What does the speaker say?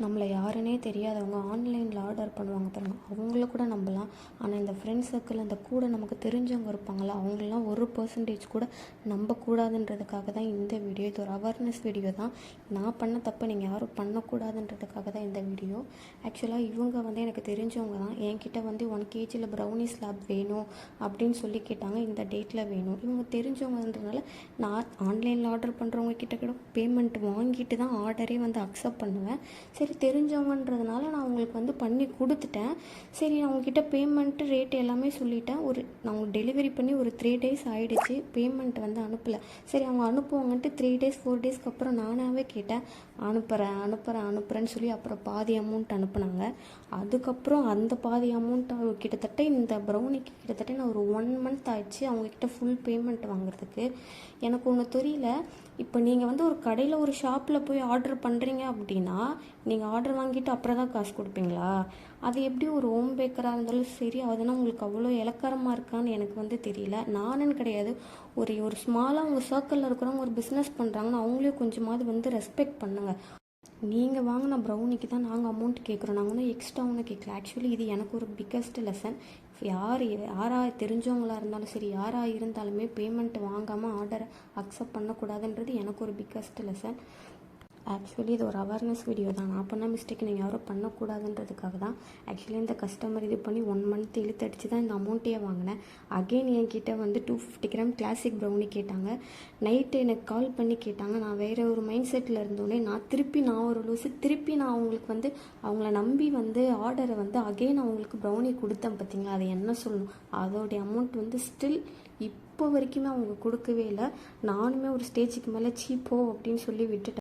நம்மளை யாருன்னே தெரியாதவங்க ஆன்லைனில் ஆர்டர் பண்ணுவாங்க பாருங்கள், அவங்கள கூட நம்பலாம். ஆனால் இந்த ஃப்ரெண்ட்ஸ் சர்க்கிள், அந்த கூட நமக்கு தெரிஞ்சவங்க இருப்பாங்களா, அவங்களெலாம் 1% கூட நம்பக்கூடாதுன்றதுக்காக தான் இந்த வீடியோ. இது ஒரு அவேர்னஸ் வீடியோ தான். நான் பண்ண தப்பை நீங்கள் யாரும் பண்ணக்கூடாதுன்றதுக்காக தான் இந்த வீடியோ. ஆக்சுவலாக இவங்க வந்து எனக்கு தெரிஞ்சவங்க தான். என்கிட்ட வந்து 1 kg ப்ரௌனி ஸ்லாப் வேணும் அப்படின்னு சொல்லி கேட்டாங்க. இந்த டேட்டில் வேணும். இவங்க தெரிஞ்சவங்கன்றதுனால நான் ஆன்லைனில் ஆர்டர் பண்ணுறவங்க கிட்ட கூட பேமெண்ட் வாங்கிட்டு தான் ஆர்டரே வந்து அக்செப்ட் பண்ணுவேன். சரி, தெரிஞ்சவங்கன்றதுனால நான் அவங்களுக்கு வந்து பண்ணி கொடுத்துட்டேன். சரி, நான் அவங்கக்கிட்ட பேமெண்ட்டு ரேட் எல்லாமே சொல்லிட்டேன். நான் அவங்க டெலிவரி பண்ணி ஒரு 3 days ஆகிடுச்சு. பேமெண்ட் வந்து அனுப்பலை. சரி, அவங்க அனுப்புவாங்கன்ட்டு 3 days 4 daysக்கு அப்புறம் நானாகவே கேட்டேன். அனுப்புகிறேன்னு சொல்லி அப்புறம் பாதி அமௌண்ட் அனுப்புனாங்க. அதுக்கப்புறம் அந்த பாதி அமௌண்ட் கிட்டத்தட்ட இந்த ப்ரௌனிக்கு கிட்டத்தட்ட நான் ஒரு 1 month ஆயிடுச்சு அவங்கக்கிட்ட ஃபுல் பேமெண்ட் வாங்குறதுக்கு. எனக்கு ஒன்று தெரியல. இப்போ நீங்கள் வந்து ஒரு கடையில் ஒரு ஷாப்பில் போய் ஆர்டர் பண்ணுறீங்க அப்படின்னா நீங்கள் ஆர்டர் வாங்கிட்டு அப்புறம் தான் காசு கொடுப்பீங்களா? அது எப்படி ஒரு ஹோம் பேக்கராக இருந்தாலும் சரி, அதனால் உங்களுக்கு அவ்வளோ இலக்காரமாக இருக்கான்னு எனக்கு வந்து தெரியல. நானுன்னு கிடையாது, ஒரு ஸ்மாலாக உங்கள் சர்க்கிளில் இருக்கிறவங்க ஒரு பிஸ்னஸ் பண்ணுறாங்கன்னா அவங்களையும் கொஞ்சமாவது வந்து ரெஸ்பெக்ட் பண்ணுங்கள். நீங்கள் வாங்கின ப்ரௌனிக்கு தான் நாங்கள் அமௌண்ட் கேட்குறோம். நாங்கள் வந்து எக்ஸ்ட்ரா ஒன்றும் கேட்கல. ஆக்சுவலி இது எனக்கு ஒரு பிக்கஸ்ட் லெசன். யாராக தெரிஞ்சவங்களாக இருந்தாலும் சரி, யாராக இருந்தாலுமே பேமெண்ட் வாங்காமல் ஆர்டரை அக்செப்ட் பண்ணக்கூடாதுன்றது எனக்கு ஒரு பிக்கஸ்ட் லெசன். ஆக்சுவலி இது ஒரு அவேர்னஸ் வீடியோ தான். நான் பண்ண மிஸ்டேக் நீங்கள் யாரும் பண்ணக்கூடாதுன்றதுக்காக தான். ஆக்சுவலி இந்த கஸ்டமர் இது பண்ணி 1 month இழுத்தடிச்சு தான் இந்த அமௌண்ட்டையே வாங்கினேன். அகெயின் என்கிட்ட வந்து 250 கிராம் கிளாசிக் ப்ரௌனி கேட்டாங்க. நைட்டு எனக்கு கால் பண்ணி கேட்டாங்க. நான் வேறு ஒரு மைண்ட் செட்டில் இருந்தோடனே நான் ஒரு லூஸு நான் அவங்களுக்கு வந்து அவங்கள நம்பி வந்து ஆர்டரை வந்து அகெயின் அவங்களுக்கு ப்ரௌனி கொடுத்தேன். பார்த்தீங்களா, அதை என்ன சொல்லணும், அதோடைய அமௌண்ட் வந்து ஸ்டில் இப்போ வரைக்குமே அவங்க கொடுக்கவே இல்லை. நானுமே ஒரு ஸ்டேஜுக்கு மேலே சீப்போ அப்படின்னு சொல்லி விட்டுட்டேன்.